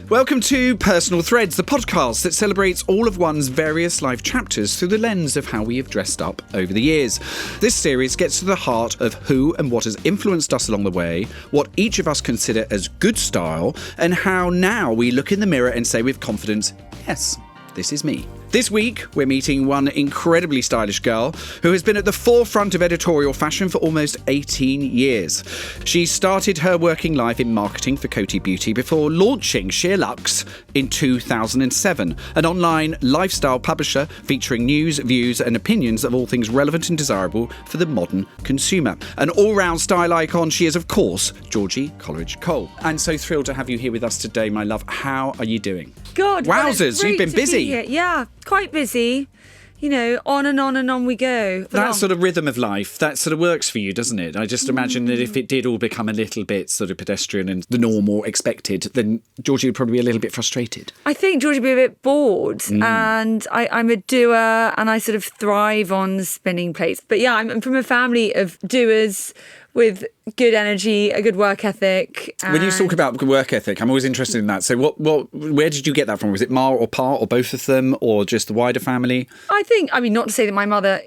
Welcome to Personal Threads, the podcast that celebrates all of one's various life chapters through the lens of how we have dressed up over the years. This series gets to the heart of who and what has influenced us along the way, what each of us consider as good style, and how now we look in the mirror and say with confidence, yes, this is me. This week, we're meeting one incredibly stylish girl who has been at the forefront of editorial fashion for almost 18 years. She started her working life in marketing for Coty Beauty before launching SheerLuxe in 2007, an online lifestyle publisher featuring news, views and opinions of all things relevant and desirable for the modern consumer. An all-round style icon, she is, of course, Georgie Coleridge Cole. I'm so thrilled to have you here with us today, my love. How are you doing? God, wowzers, you've been busy. Yeah, quite busy. You know, on and on we go. That sort of rhythm of life, that sort of works for you, doesn't it? I just imagine that if it did all become a little bit sort of pedestrian and the norm or expected, then Georgie would probably be a little bit frustrated. I think Georgie would be a bit bored. And I'm a doer and I sort of thrive on spinning plates. But yeah, I'm from a family of doers with good energy, a good work ethic. When you talk about work ethic, I'm always interested in that. So where did you get that from? Was it Ma or Pa or both of them or just the wider family? I mean, not to say that my mother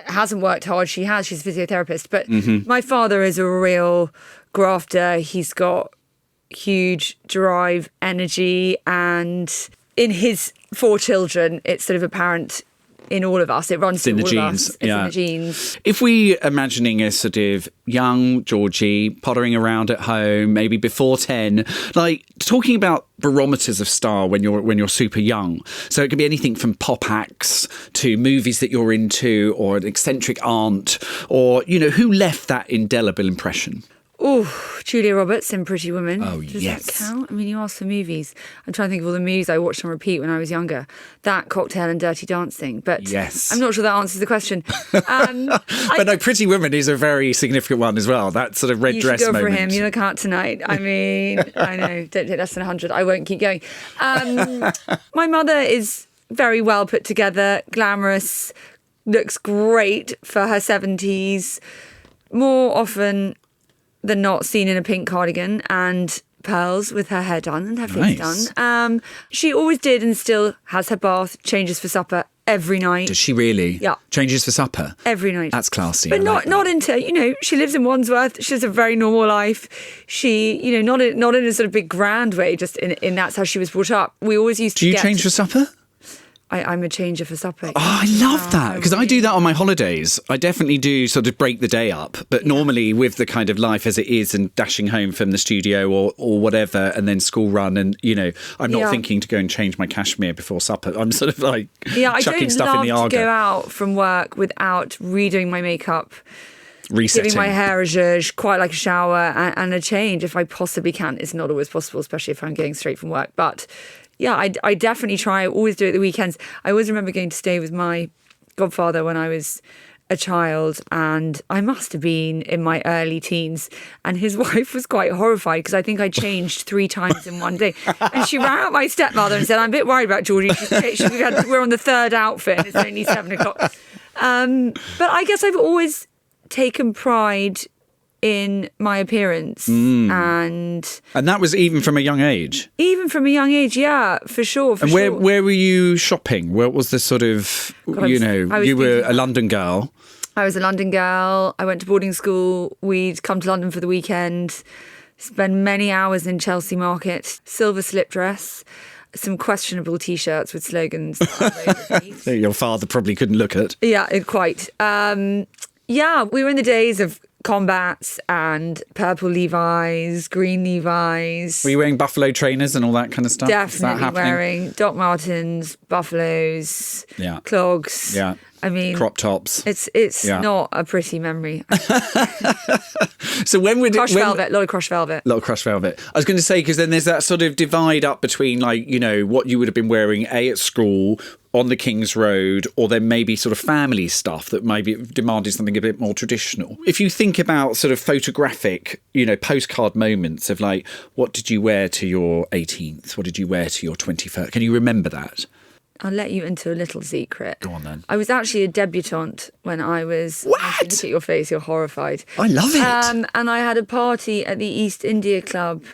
hasn't worked hard. She has. She's a physiotherapist. But my father is a real grafter. He's got huge drive, energy. And in his 4 children, it's sort of apparent in all of us. It runs through all of us. It's in the genes. If we imagining a sort of young Georgie pottering around at home, maybe before 10, like talking about barometers of style when you're super young. So it could be anything from pop acts to movies that you're into or an eccentric aunt or, you know, who left that indelible impression? Oh, Julia Roberts in Pretty Woman. Oh, Does yes. that count? I mean, you asked for movies. I'm trying to think of all the movies I watched on repeat when I was younger. That, Cocktail and Dirty Dancing. But yes. I'm not sure that answers the question. But no, Pretty Woman is a very significant one as well. That sort of red dress moment. moment. You should go for him. You look out tonight. I mean, I know. Don't take less than 100. I won't keep going. My mother is very well put together, glamorous, looks great for her 70s. More often than not seen in a pink cardigan and pearls with her hair done and her face done. She always did and still has her bath, changes for supper every night. Does she really? Yeah. Changes for supper? Every night. That's classy. But not into, you know, she lives in Wandsworth. She has a very normal life. She, you know, not in a sort of big grand way, just in that's how she was brought up. We always used to Do you change for supper? I'm a changer for supper. Oh, I love that because I do that on my holidays. I definitely do sort of break the day up, but normally with the kind of life as it is and dashing home from the studio or whatever and then school run and, you know, I'm not thinking to go and change my cashmere before supper. I'm sort of like chucking stuff in the Argo. I don't love to go out from work without redoing my makeup, resetting, giving my hair a zhuzh, quite like a shower and a change if I possibly can. It's not always possible, especially if I'm going straight from work, but yeah, I definitely try. I always do it at the weekends. I always remember going to stay with my godfather when I was a child, and I must have been in my early teens. And his wife was quite horrified because I think I changed 3 times in one day. And she rang up my stepmother and said, "I'm a bit worried about Georgie. We're on the 3rd outfit, and it's only 7 o'clock." But I guess I've always taken pride in my appearance and that was even from a young age. Yeah, for sure. And where were you shopping? Where was the sort of you were a London girl? I was a London girl. I went to boarding school. We'd come to London for the weekend, spend many hours in Chelsea Market, silver slip dress, some questionable T-shirts with slogans. Your father probably couldn't look at. Yeah, quite. We were in the days of combats and purple Levi's, green Levi's. Were you wearing buffalo trainers and all that kind of stuff? Definitely wearing Doc Martens, buffaloes, clogs. Yeah. I mean, crop tops. It's not a pretty memory. So when would velvet, a lot of crushed velvet. A lot of crushed velvet. I was going to say, because then there's that sort of divide up between, like, you know, what you would have been wearing at school on the King's Road, or then maybe sort of family stuff that maybe demanded something a bit more traditional. If you think about sort of photographic, you know, postcard moments of like, what did you wear to your 18th? What did you wear to your 21st? Can you remember that? I'll let you into a little secret. Go on then. I was actually a debutante when I was... What? Look at your face, you're horrified. I love it. And I had a party at the East India Club,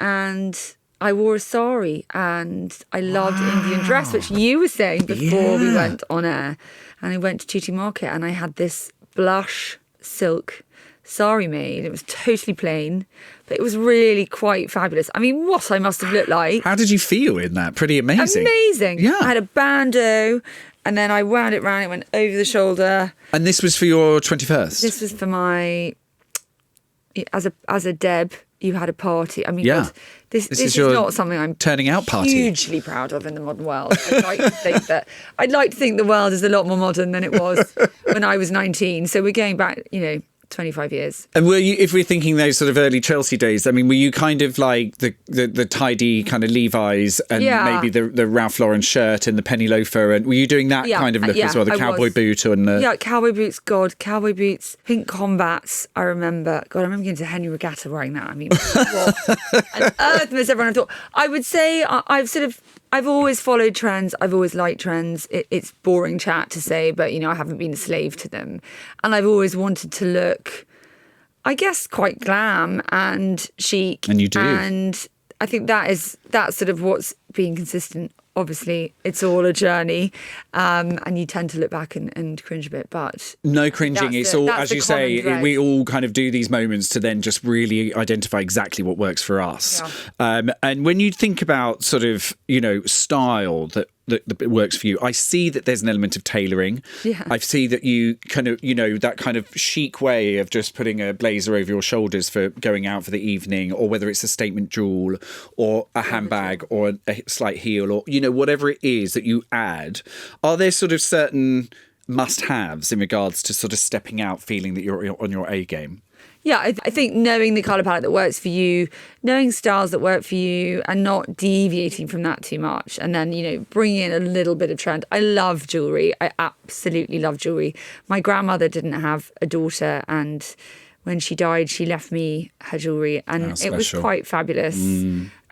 and I wore a sari and I loved Indian dress, which you were saying before we went on air. And I went to Tooting Market and I had this blush silk sari made. It was totally plain, but it was really quite fabulous. I mean, what I must have looked like. How did you feel in that? Pretty amazing. Amazing. Yeah. I had a bandeau and then I wound it round. It went over the shoulder. And this was for your 21st? This was for my, as a Deb, you had a party. I mean, Yeah. God, this is your not something I'm turning out party. Hugely proud of in the modern world. I'd like to think the world is a lot more modern than it was when I was 19. So we're going back, 25 years. And were you, if we're thinking those sort of early Chelsea days, I mean, were you kind of like the tidy kind of Levi's and maybe the Ralph Lauren shirt and the penny loafer? And were you doing that kind of look as well? The cowboy boot and the... Yeah, cowboy boots, cowboy boots, pink combats, I remember. God, I remember going to Henry Regatta wearing that. I mean, what on earth must everyone have thought? I would say I've always followed trends. I've always liked trends. It's boring chat to say, but, I haven't been a slave to them. And I've always wanted to look, I guess, quite glam and chic. And you do. And I think that's sort of what's been consistent. Obviously, it's all a journey, and you tend to look back and cringe a bit, but... No cringing. It's all, as you say, we all kind of do these moments to then just really identify exactly what works for us. Yeah. And when you think about sort of, style that works for you, I see that there's an element of tailoring. Yeah. I see that you kind of, that kind of chic way of just putting a blazer over your shoulders for going out for the evening, or whether it's a statement jewel or a handbag or a slight heel or, whatever it is that you add. Are there sort of certain must-haves in regards to sort of stepping out, feeling that you're on your A game? Yeah, I think knowing the colour palette that works for you, knowing styles that work for you and not deviating from that too much. And then, bringing in a little bit of trend. I love jewellery. I absolutely love jewellery. My grandmother didn't have a daughter, and when she died, she left me her jewellery, and it was quite fabulous.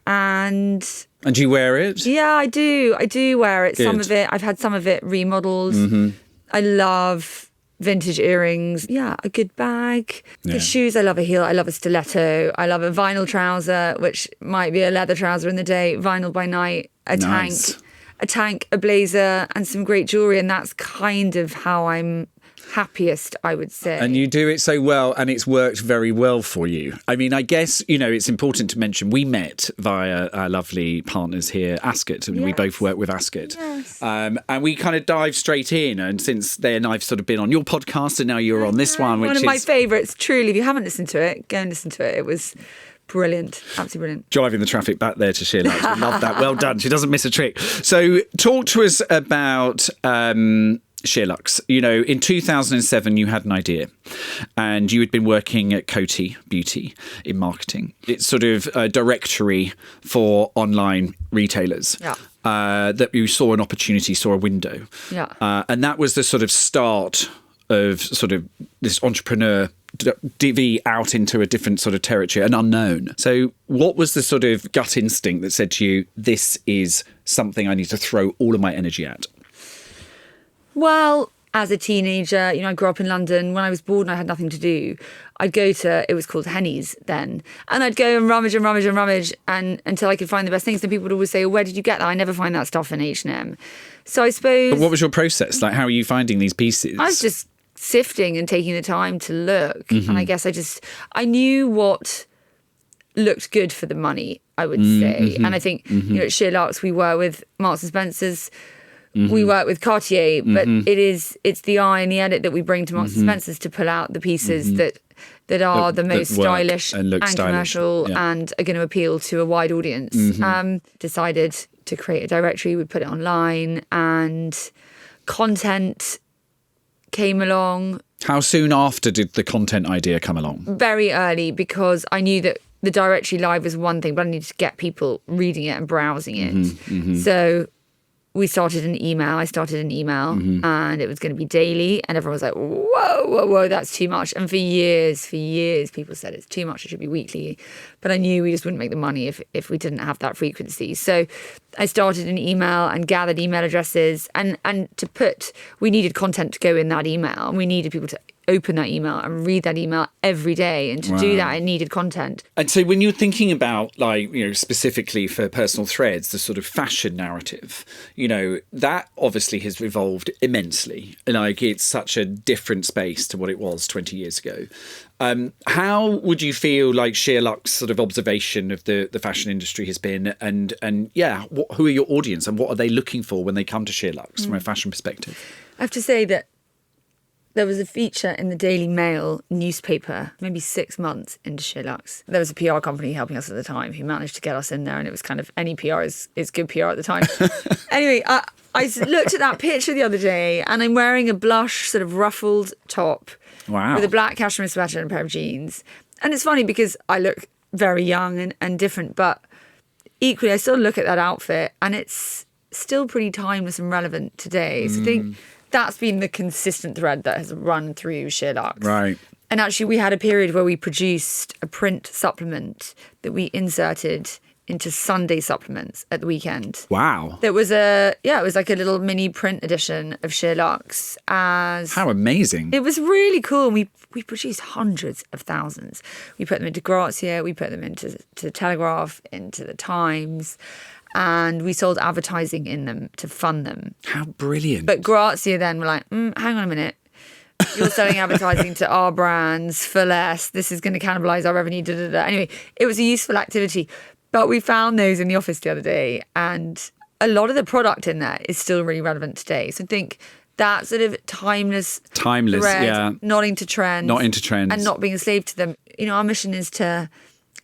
And do you wear it? Yeah, I do. I do wear it. Good. Some of it, I've had some of it remodeled. I love vintage earrings. Yeah, a good bag. Yeah. The shoes, I love a heel. I love a stiletto. I love a vinyl trouser, which might be a leather trouser in the day, vinyl by night, a tank, a blazer, and some great jewellery. And that's kind of how I'm happiest, I would say. And you do it so well, and it's worked very well for you. I mean, I guess, it's important to mention we met via our lovely partners here, Ascot, and we both work with Ascot. Yes. And we kind of dived straight in, and since then I've sort of been on your podcast and now you're on this one, which is... One of my favourites, truly. If you haven't listened to it, go and listen to it. It was... brilliant, absolutely brilliant. Driving the traffic back there to SheerLuxe. We love that. Well done. She doesn't miss a trick. So talk to us about SheerLuxe. In 2007, you had an idea and you had been working at Coty Beauty in marketing. It's sort of a directory for online retailers. Yeah. That you saw an opportunity, saw a window. Yeah. And that was the sort of start of sort of this entrepreneur divvy out into a different sort of territory, an unknown. So what was the sort of gut instinct that said to you, this is something I need to throw all of my energy at? Well, as a teenager, I grew up in London. When I was bored and I had nothing to do, I'd go to, it was called Henny's then, and I'd go and rummage and until I could find the best things. And people would always say, where did you get that? I never find that stuff in H&M. So I suppose... But what was your process? Like, how are you finding these pieces? I was just sifting and taking the time to look. And I guess I knew what looked good for the money, I would say. And I think, at SheerLuxe, we were with Marks and Spencer's, we work with Cartier, but it's the eye and the edit that we bring to Marks and Spencer's to pull out the pieces that are the most stylish and commercial and are going to appeal to a wide audience. Decided to create a directory, we put it online, and content came along. How soon after did the content idea come along? Very early, because I knew that the directory live was one thing, but I needed to get people reading it and browsing it. So I started an email, and it was going to be daily, and everyone was like, whoa, that's too much. And for years, people said it's too much, it should be weekly. But I knew we just wouldn't make the money if we didn't have that frequency. So I started an email and gathered email addresses, and we needed content to go in that email, and we needed people to open that email and read that email every day. And to do that, it needed content. And so when you're thinking about, like, you know, specifically for personal threads, the sort of fashion narrative, you know, that obviously has evolved immensely. Like, it's such a different space to what it was 20 years ago. How would you feel like SheerLuxe sort of observation of the fashion industry has been? And who are your audience and what are they looking for when they come to SheerLuxe from a fashion perspective? I have to say that there was a feature in the Daily Mail newspaper, maybe 6 months into SheerLuxe. There was a PR company helping us at the time who managed to get us in there, and it was kind of, any PR is good PR at the time. Anyway, I looked at that picture the other day, and I'm wearing a blush sort of ruffled top. Wow. With a black cashmere sweater and a pair of jeans. And it's funny because I look very young and different, but equally I still look at that outfit and it's still pretty timeless and relevant today. So I think that's been the consistent thread that has run through SheerLuxe. Right. And actually we had a period where we produced a print supplement that we inserted into Sunday supplements at the weekend. Wow. There was it was like a little mini print edition of SheerLuxe. How amazing. It was really cool. We produced hundreds of thousands. We put them into Grazia, we put them into the Telegraph, into the Times, and we sold advertising in them to fund them. How brilliant. But Grazia then were like, hang on a minute. You're selling advertising to our brands for less. This is going to cannibalize our revenue. Da, da, da. Anyway, it was a useful activity. But we found those in the office the other day, and a lot of the product in there is still really relevant today. So I think that sort of timeless thread, yeah. not into trends. And not being a slave to them. You know, our mission is to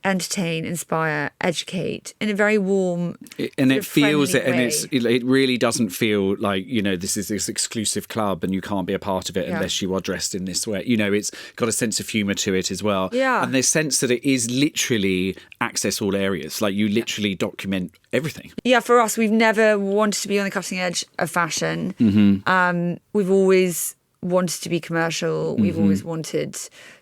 entertain, inspire, educate in a very warm and it feels it, and way. it really doesn't feel like, you know, this is this exclusive club and you can't be a part of it unless you are dressed in this way. You know, it's got a sense of humour to it as well. Yeah. And there's sense that it is literally access all areas. Like, you literally document everything. Yeah, for us, we've never wanted to be on the cutting edge of fashion. We've always wanted to be commercial. We've always wanted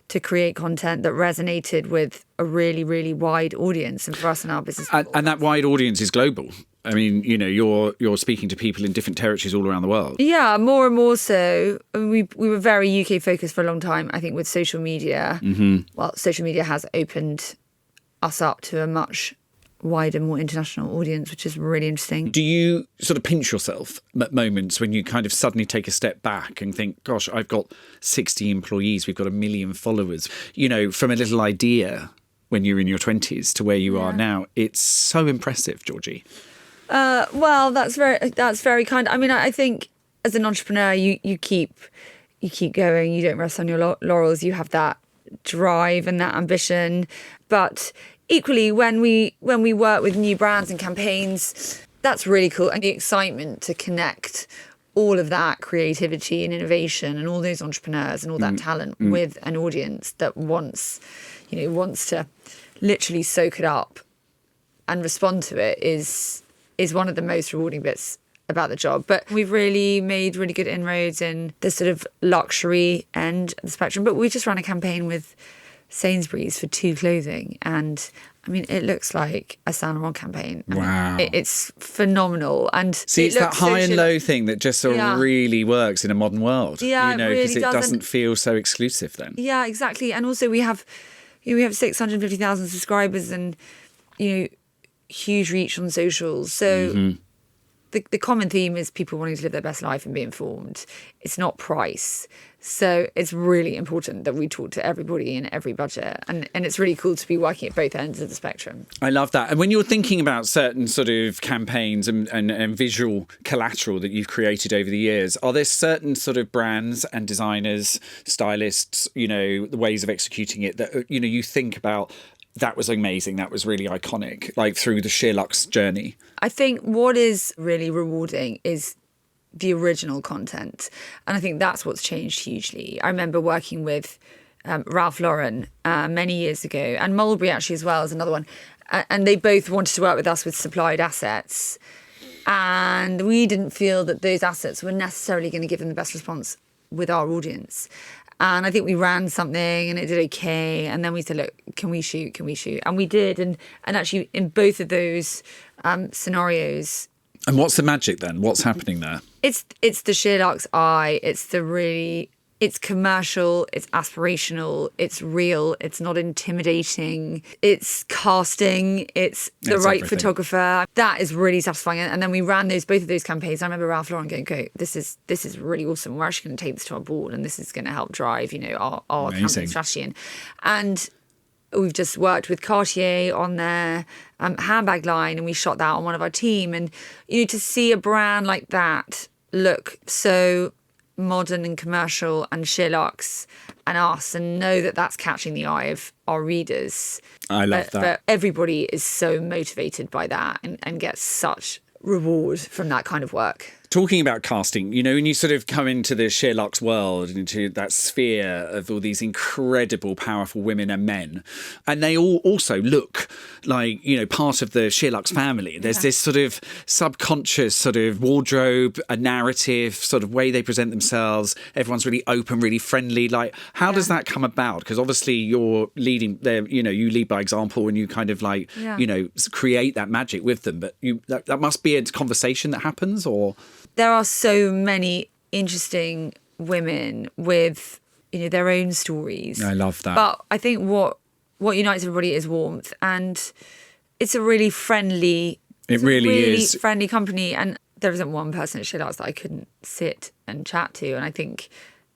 to create content that resonated with a really, really wide audience. And for us in our business, and that wide audience is global. I mean, you know, you're speaking to people in different territories all around the world. Yeah, more and more so. I mean, we were very UK focused for a long time. I think with social media, well, social media has opened us up to a much wider, more international audience, which is really interesting. Do you sort of pinch yourself at moments when you kind of suddenly take a step back and think, gosh, I've got 60 employees, we've got 1 million followers, you know, from a little idea when you're in your 20s to where you are now? It's so impressive, Georgie. Well, that's very kind. I mean, I think as an entrepreneur, you keep going. You don't rest on your laurels. You have that drive and that ambition. But equally, when we work with new brands and campaigns, that's really cool. And the excitement to connect all of that creativity and innovation and all those entrepreneurs and all that talent with an audience that wants to literally soak it up and respond to it is one of the most rewarding bits about the job. But we've really made really good inroads in the sort of luxury end of the spectrum. But we just ran a campaign with Sainsbury's for 2 clothing, and I mean, it looks like a Saint Laurent campaign. Wow. It's phenomenal. And see, it's that high and low thing that just sort of really works in a modern world. Yeah, you know, because it doesn't feel so exclusive then. Yeah, exactly. And also we have 650,000 subscribers and, you know, huge reach on socials. So the common theme is people wanting to live their best life and be informed. It's not price. So it's really important that we talk to everybody in every budget. And it's really cool to be working at both ends of the spectrum. I love that. And when you're thinking about certain sort of campaigns and visual collateral that you've created over the years, are there certain sort of brands and designers, stylists, you know, the ways of executing it that, you know, you think about, that was amazing, that was really iconic, like through the SheerLuxe journey? I think what is really rewarding is the original content. And I think that's what's changed hugely. I remember working with Ralph Lauren many years ago, and Mulberry actually as well is another one. And they both wanted to work with us with supplied assets. And we didn't feel that those assets were necessarily going to give them the best response with our audience. And I think we ran something and it did okay. And then we said, look, can we shoot? And we did. And actually in both of those scenarios. And what's the magic then? What's happening there? It's the SheerLuxe eye. It's the really It's commercial, it's aspirational, it's real, it's not intimidating, it's casting, it's the right everything. photographer. That is really satisfying. And then we ran both of those campaigns. I remember Ralph Lauren going, okay, this is really awesome. We're actually going to take this to our board, and this is going to help drive, our campaign strategy. And we've just worked with Cartier on their handbag line, and we shot that on one of our team. And to see a brand like that look so modern and commercial and SheerLuxe and us, and know that that's catching the eye of our readers. I love that. But everybody is so motivated by that and gets such reward from that kind of work. Talking about casting, when you sort of come into the SheerLuxe world, into that sphere of all these incredible, powerful women and men, and they all also look like, part of the SheerLuxe family. There's this sort of subconscious sort of wardrobe, a narrative, sort of way they present themselves. Everyone's really open, really friendly. Like, how does that come about? Because obviously you're leading there, you lead by example, and you kind of create that magic with them. But that must be a conversation that happens, or... There are so many interesting women with, their own stories. I love that. But I think what unites everybody is warmth, and it's a really friendly... It really is. Friendly company, and there isn't one person at SheerLuxe that I couldn't sit and chat to, and I think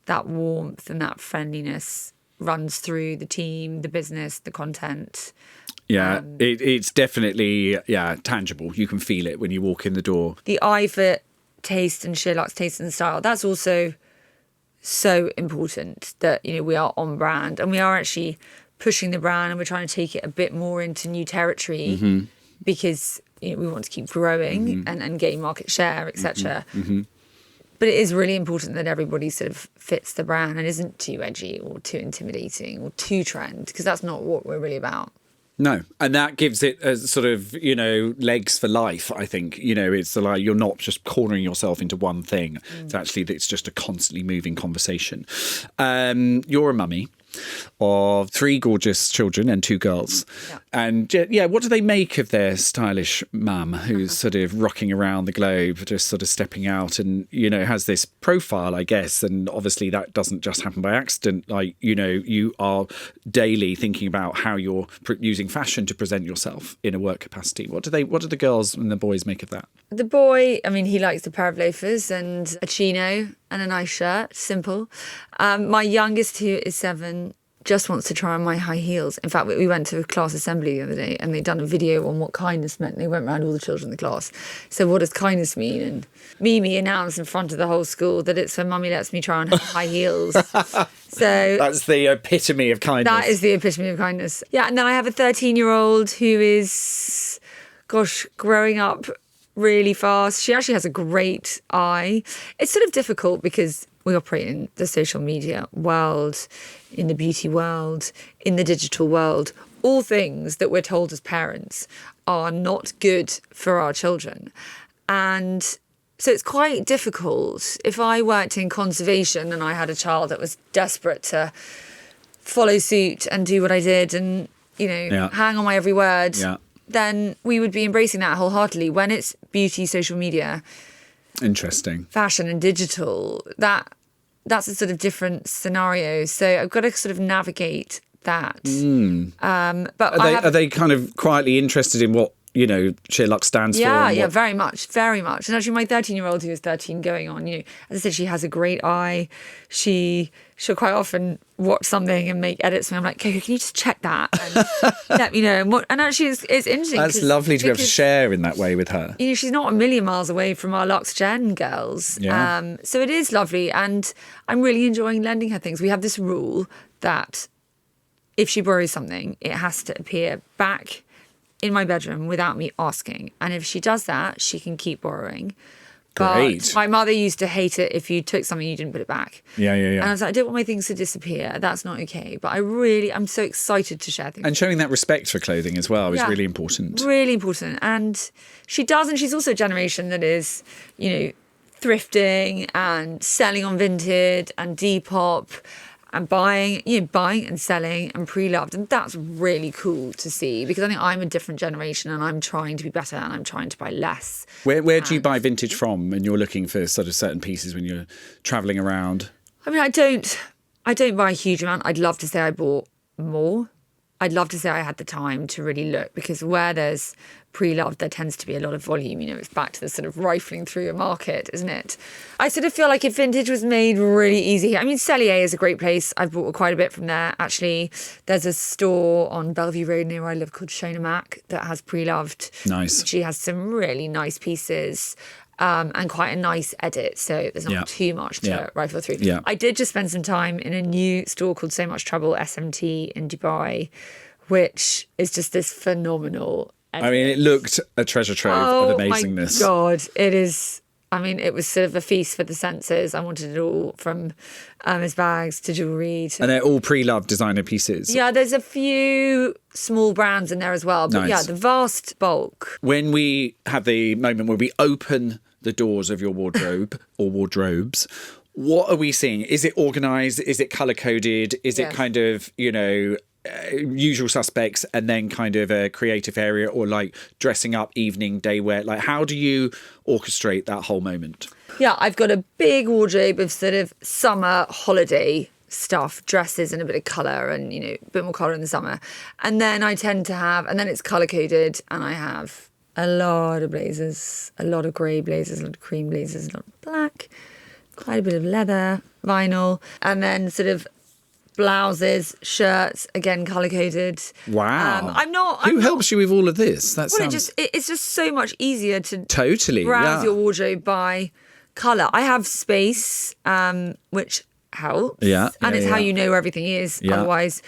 that warmth and that friendliness runs through the team, the business, the content. Yeah, it's definitely, tangible. You can feel it when you walk in the door. The eye for taste and SheerLuxe taste and style, that's also so important, that we are on brand, and we are actually pushing the brand, and we're trying to take it a bit more into new territory, because we want to keep growing and gain market share, etc. But it is really important that everybody sort of fits the brand and isn't too edgy or too intimidating or too trend, because that's not what we're really about. No, and that gives it a sort of, legs for life, I think. It's like you're not just cornering yourself into one thing. It's just a constantly moving conversation. You're a mummy of 3 gorgeous children and 2 girls. Yeah. And what do they make of their stylish mum who's sort of rocking around the globe, just sort of stepping out and, has this profile, I guess. And obviously that doesn't just happen by accident. Like, you are daily thinking about how you're using fashion to present yourself in a work capacity. What do the girls and the boys make of that? The boy, he likes a pair of loafers and a chino and a nice shirt, simple. My youngest, who is 7, just wants to try on my high heels. In fact, we went to a class assembly the other day, and they'd done a video on what kindness meant. They went around all the children in the class. So what does kindness mean? And Mimi announced in front of the whole school that it's when Mummy lets me try on her high heels. So that's the epitome of kindness. That is the epitome of kindness. Yeah, and then I have a 13-year-old who is, growing up really fast. She actually has a great eye. It's sort of difficult because we operate in the social media world, in the beauty world, in the digital world. All things that we're told as parents are not good for our children. And so it's quite difficult. If I worked in conservation and I had a child that was desperate to follow suit and do what I did and, hang on my every word, then we would be embracing that wholeheartedly. When it's beauty, social media, interesting, fashion and digital, that's a sort of different scenario. So I've got to sort of navigate that. But are they kind of quietly interested in what SheerLuxe stands for? Yeah, very much, very much. And actually, my 13-year-old, who is 13, going on, as I said, she has a great eye. She'll quite often watch something and make edits, and I'm like, Coco, can you just check that and let me know? And actually, it's interesting. That's lovely to be able to share in that way with her. She's not a million miles away from our Luxe Gen girls. Yeah. So it is lovely, and I'm really enjoying lending her things. We have this rule that if she borrows something, it has to appear back in my bedroom without me asking. And if she does that, she can keep borrowing. Great. But my mother used to hate it if you took something and you didn't put it back. Yeah. And I was like, I don't want my things to disappear. That's not okay. But I'm so excited to share things. And showing that respect for clothing as well is really important. Really important. And she does, and she's also a generation that is, thrifting and selling on Vinted and Depop and buying and selling and pre-loved. And that's really cool to see, because I think I'm a different generation and I'm trying to be better and I'm trying to buy less. Where do you buy vintage from when you're looking for sort of certain pieces when you're travelling around? I mean, I don't buy a huge amount. I'd love to say I bought more. I'd love to say I had the time to really look, because where there's pre-loved, there tends to be a lot of volume. You know, it's back to the sort of rifling through a market, isn't it? I sort of feel like if vintage was made really easy. I mean, Cellier is a great place. I've bought quite a bit from there. Actually, there's a store on Bellevue Road near where I live called Shona Mac that has pre-loved. Nice. She has some really nice pieces. And quite a nice edit, so there's not too much to rifle through. Yeah. I did just spend some time in a new store called So Much Trouble, SMT, in Dubai, which is just this phenomenal edit. I mean, it looked a treasure trove of amazingness. Oh my God, it is. I mean, it was sort of a feast for the senses. I wanted it all, from his bags to jewellery. And they're all pre-loved designer pieces. Yeah, there's a few small brands in there as well. But Nice. the vast bulk. When we have the moment where we open the doors of your wardrobe or wardrobes, what are we seeing? Is it organised? Is it colour-coded? Is it kind of, usual suspects and then kind of a creative area, or like dressing up, evening, day wear? Like, how do you orchestrate that whole moment? Yeah, I've got a big wardrobe of sort of summer holiday stuff, dresses and a bit of colour and, a bit more colour in the summer. And then I tend to have, and then it's colour-coded, and I have a lot of blazers, a lot of grey blazers, a lot of cream blazers, a lot of black, quite a bit of leather, vinyl, and then sort of blouses, shirts, again colour-coded. Wow. Who helps you with all of this? That sounds... it's just so much easier to totally browse your wardrobe by colour. I have space, which helps. And it's how you know where everything is. Otherwise,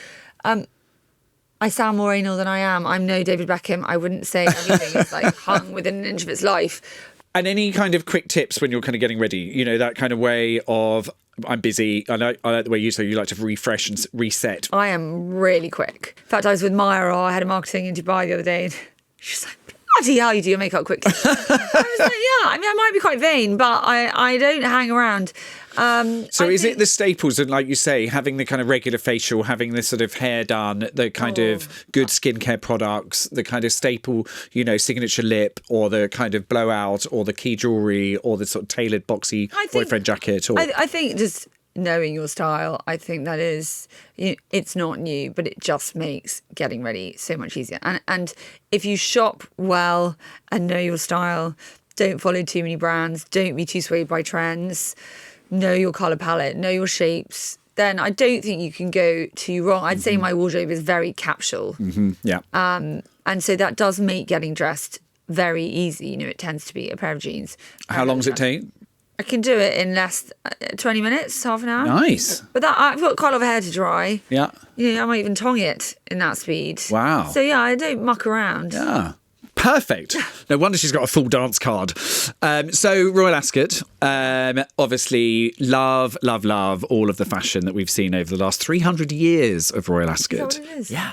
I sound more anal than I am. I'm no David Beckham. I wouldn't say anything is like hung within an inch of its life. And any kind of quick tips when you're kind of getting ready? That kind of way of, I'm busy. I like the way you like to refresh and reset. I am really quick. In fact, I was with Maya, our head of marketing in Dubai the other day, and she's like, bloody hell, you do your makeup quickly. I was like, I mean, I might be quite vain, but I don't hang around. Is it the staples, and like you say, having the kind of regular facial, having the sort of hair done, the kind of good skincare products, the kind of staple, signature lip, or the kind of blowout, or the key jewellery, or the sort of tailored boxy boyfriend jacket? Or I think just knowing your style, I think that is, it's not new, but it just makes getting ready so much easier. And if you shop well and know your style, don't follow too many brands, don't be too swayed by trends, know your colour palette, know your shapes, then I don't think you can go too wrong. I'd say my wardrobe is very capsule. Mm-hmm. Yeah. And so that does make getting dressed very easy. It tends to be a pair of jeans. How long does it take? I can do it in less 20 minutes, half an hour. Nice. But I've got quite a lot of hair to dry. Yeah. I might even tongue it in that speed. Wow. So I don't muck around. Yeah. Perfect. No wonder she's got a full dance card. So Royal Ascot, obviously love all of the fashion that we've seen over the last 300 years of Royal Ascot. Is that what it is? Yeah.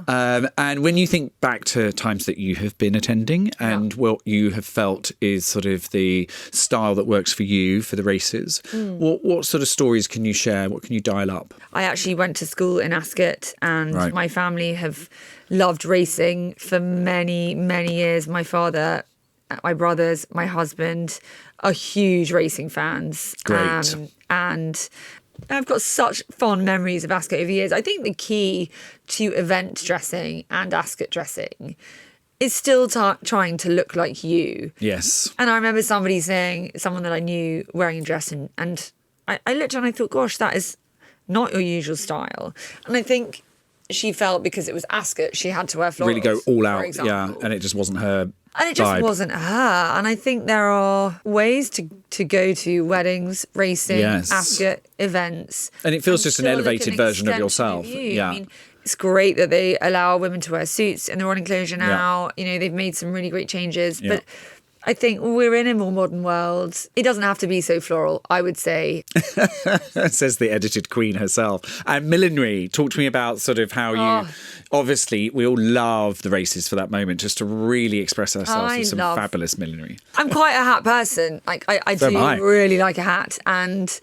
Oh. And when you think back to times that you have been attending and what you have felt is sort of the style that works for you for the races, what sort of stories can you share? What can you dial up? I actually went to school in Ascot, and my family have loved racing for many, many years. My father, my brothers, my husband are huge racing fans. Great. And I've got such fond memories of Ascot over the years. I think the key to event dressing and Ascot dressing is still trying to look like you. Yes. And I remember somebody saying, someone that I knew wearing a dress, and I looked and I thought, gosh, that is not your usual style. And I think she felt because it was Ascot, she had to wear florals. Really go all out, example. and it just wasn't her. And it just wasn't her. And I think there are ways to go to weddings, racing, Ascot events. And it feels just an elevated version of yourself. Yeah. I mean, it's great that they allow women to wear suits in the royal enclosure now. They've made some really great changes. Yeah. But I think we're in a more modern world. It doesn't have to be so floral, I would say. Says the edited queen herself. And millinery, talk to me about sort of how you... Obviously, we all love the races for that moment, just to really express ourselves with some fabulous millinery. I'm quite a hat person. Like I do really like a hat. And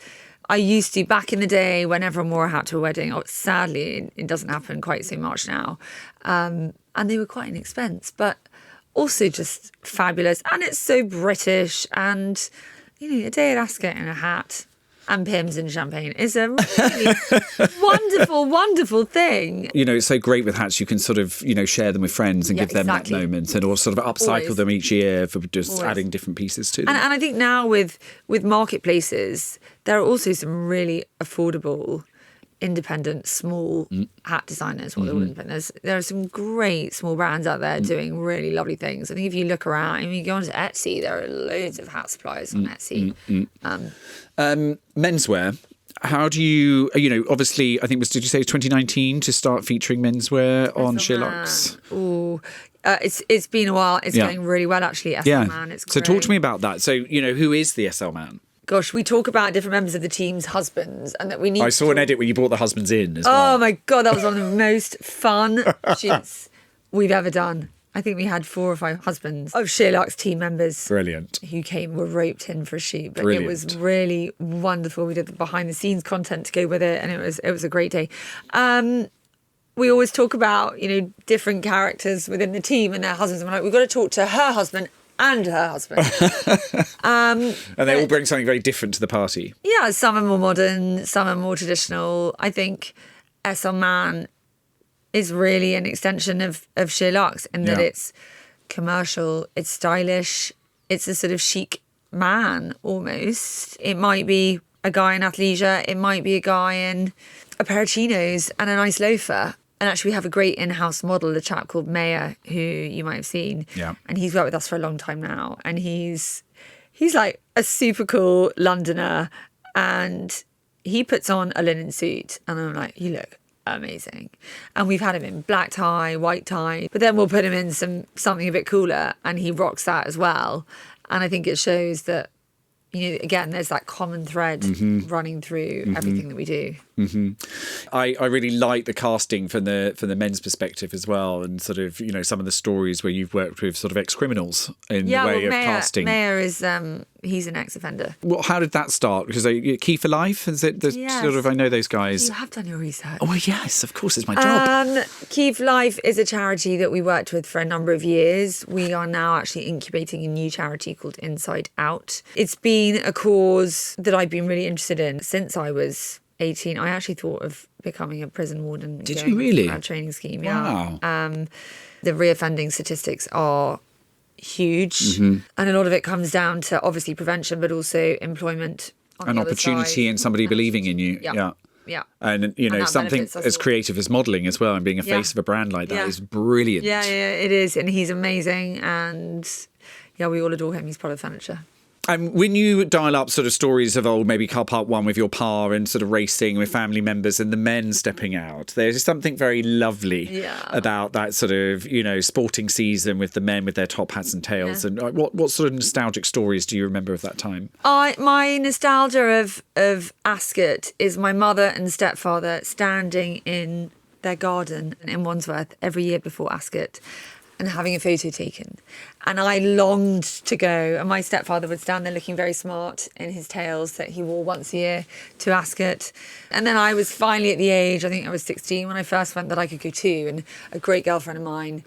I used to, back in the day, when everyone wore a hat to a wedding. Sadly, it doesn't happen quite so much now. And they were quite an expense, but also just fabulous. And it's so British. And, a day at Ascot in a hat, And Pimm's and champagne is a really wonderful, wonderful thing. You know, it's so great with hats. You can sort of, you know, share them with friends and give them that moment, and or sort of upcycle them each year for just adding different pieces to them. And I think now with marketplaces, there are also some really affordable, independent, small hat designers. There are some great small brands out there doing really lovely things. I think if you look around, you go onto Etsy, there are loads of hat suppliers on Etsy. Menswear. How do you obviously, I think did you say 2019 to start featuring menswear on SheerLuxe? Oh, it's been a while. It's going really well, actually. SL Man, it's great. So talk to me about that. So, who is the SL Man? Gosh, we talk about different members of the team's husbands and that we need... I saw an edit where you brought the husbands in as well. Oh my God, that was one of the most fun shoots we've ever done. I think we had 4 or 5 husbands of SheerLuxe team members. Brilliant. Who were roped in for a shoot. But Brilliant. It was really wonderful. We did the behind the scenes content to go with it, and it was a great day. We always talk about, different characters within the team and their husbands. And we're like, we've got to talk to her husband and her husband. And they all bring something very different to the party. Yeah, some are more modern, some are more traditional. I think SL Man is really an extension of SheerLuxe in that it's commercial, it's stylish, it's a sort of chic man almost. It might be a guy in athleisure, it might be a guy in a pair of chinos and a nice loafer. And actually we have a great in-house model, a chap called Mayer, who you might have seen. Yeah. And he's worked with us for a long time now. And he's like a super cool Londoner. And he puts on a linen suit. And I'm like, you look amazing. And we've had him in black tie, white tie. But then we'll put him in something a bit cooler. And he rocks that as well. And I think it shows that, again, there's that common thread running through everything that we do. I really like the casting from the men's perspective as well, and sort of some of the stories where you've worked with sort of ex-criminals in the way of casting. Mayer is he's an ex-offender. Well, how did that start? Because Key for Life, is it? Yes. Sort of, I know those guys. You have done your research. Oh yes, of course, it's my job. Key for Life is a charity that we worked with for a number of years. We are now actually incubating a new charity called Inside Out. It's been a cause that I've been really interested in since I was 18. I actually thought of becoming a prison warden. Did you really? A training scheme, wow. Yeah. The reoffending statistics are huge, and a lot of it comes down to obviously prevention, but also employment. An opportunity and somebody believing in you. Yeah. And something as creative as modelling as well, and being a face of a brand like that is brilliant. Yeah, it is, and he's amazing, and we all adore him. He's part of the furniture. And when you dial up sort of stories of old, maybe car park one with your pa and sort of racing with family members and the men stepping out, there's something very lovely about that sort of, sporting season with the men with their top hats and tails. And what sort of nostalgic stories do you remember of that time? My nostalgia of Ascot is my mother and stepfather standing in their garden in Wandsworth every year before Ascot and having a photo taken. And I longed to go. And my stepfather would stand there looking very smart in his tails that he wore once a year to Ascot. And then I was finally at the age, I think I was 16 when I first went, that I could go too. And a great girlfriend of mine,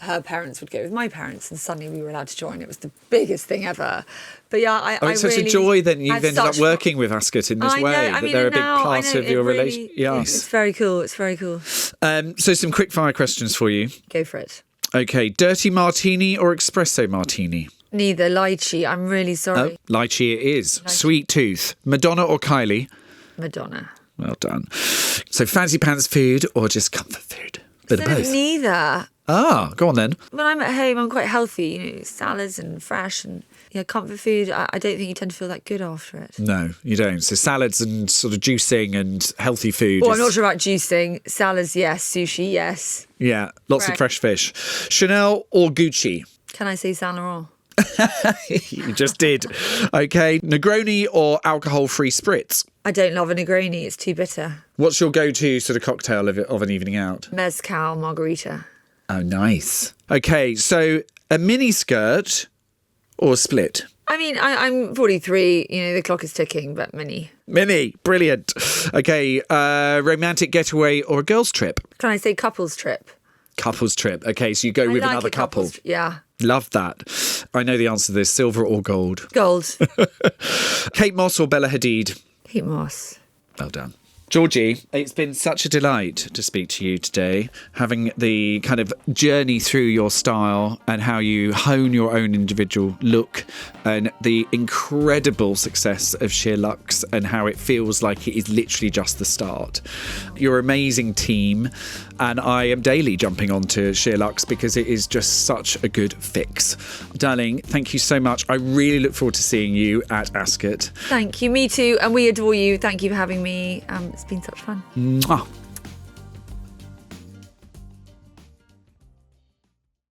her parents would go with my parents, and suddenly we were allowed to join. It was the biggest thing ever. But it's such a joy then you've ended up working with Ascot in this way. But they're a big part of your relationship. Yes. It's very cool. It's very cool. So some quick fire questions for you. Go for it. Okay, dirty martini or espresso martini? Neither. Lychee. I'm really sorry. Oh, lychee it is. Lychee. Sweet tooth. Madonna or Kylie? Madonna. Well done. So fancy pants food or just comfort food? Bit of both. Neither. Ah, go on then. When I'm at home, I'm quite healthy. Salads and fresh and comfort food. I don't think you tend to feel that good after it. No, you don't. So salads and sort of juicing and healthy food. Well, I'm not sure about juicing. Salads, yes. Sushi, yes. Yeah, lots of fresh fish. Chanel or Gucci? Can I say Saint Laurent? You just did. Okay, Negroni or alcohol-free spritz? I don't love a Negroni. It's too bitter. What's your go-to sort of cocktail of an evening out? Mezcal margarita. Oh, nice. Okay, so a mini skirt or split? I mean, I'm 43. The clock is ticking, but mini. Mini, brilliant. Okay, romantic getaway or a girls' trip? Can I say couples trip? Couples trip. Okay, so you go with another couple. Yeah. Love that. I know the answer to this. Silver or gold? Gold. Kate Moss or Bella Hadid? Kate Moss. Well done. Georgie, it's been such a delight to speak to you today, having the kind of journey through your style and how you hone your own individual look and the incredible success of SheerLuxe and how it feels like it is literally just the start. Your amazing team, and I am daily jumping onto SheerLuxe because it is just such a good fix. Darling, thank you so much. I really look forward to seeing you at Ascot. Thank you, me too, and we adore you. Thank you for having me. It's been such fun. Mwah.